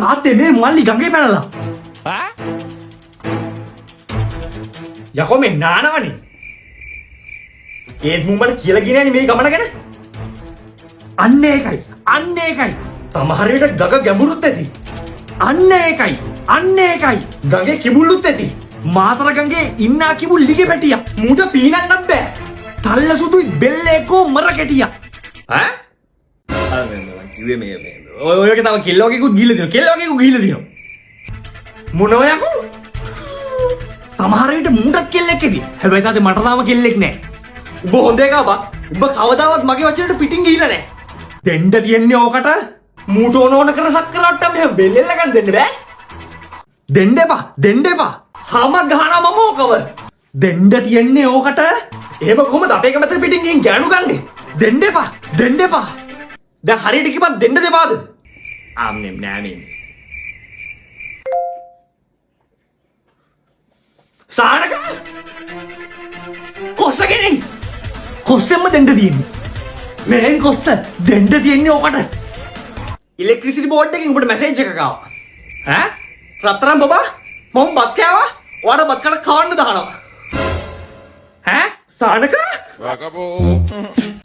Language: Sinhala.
තාත්තේ මේ මල්ලි ගඟේ පැනලා. යකෝ මේ නානවනේ. ඒත් මුඹට කියලා ගිනේනේ මේ ගමන ගැන. අන්න ඒකයි. සමහර විට ගඟ ගැඹුරුත් ඇති. අන්න ඒකයි. ගඟේ කිඹුල්ලුත් ඇති. මාතර ගඟේ ඉන්නා කිඹුල් ලිගේ පැටියා. මූට පීනන්නත් බෑ. තල්ල සුදුයි බෙල්ලේකෝ මර කෙටියා. කිව්වේ මේ ඔයගේ තව කෙල්ලෝගෙකුත් ගිහිල්ලා දිනවා. මොනවා යකෝ? සමහර විට මූටත් කෙල්ලෙක් ඇති. හැබැයි තාත්තේ මට තාම කෙල්ලෙක් නෑ. උඹ හොඳ එකා බා. උඹ කවදාවත් මගේ වචනට පිටින් ගිහිල්ලා නෑ. දෙන්න තියන්නේ ඕකට මූට ඕන කර සක්කරට්ටම් මෙහෙම බෙල්ලෙල්ල ගන්න දෙන්න බෑ. දෙන්න එපා. හම ගහනවා මම ඕකව. දෙන්න තියන්නේ ඕකට. එහෙම කොහොමද අපේ කමතර පිටින් ගිහින් ගෑනු ගන්නේ? දෙන්න එපා. දැන් හරියට කිව්වත් දෙන්න දෙපාද? ආම්නේ නෑනේ. සානක කොස්සෙන්ම දෙන්න තියෙන්නේ. මෙහෙන් කොස්ස දෙන්න තියෙන්නේ ඕකට. ඉලෙක්ට්‍රිසිටි බෝඩ් එකකින් උඹට මැසේජ් එකක් ආවා. රත්තරන් බබා මම බත් කෑවා. ඔයාට බත් කන කවන්න දානවා. සානක Vagabundo.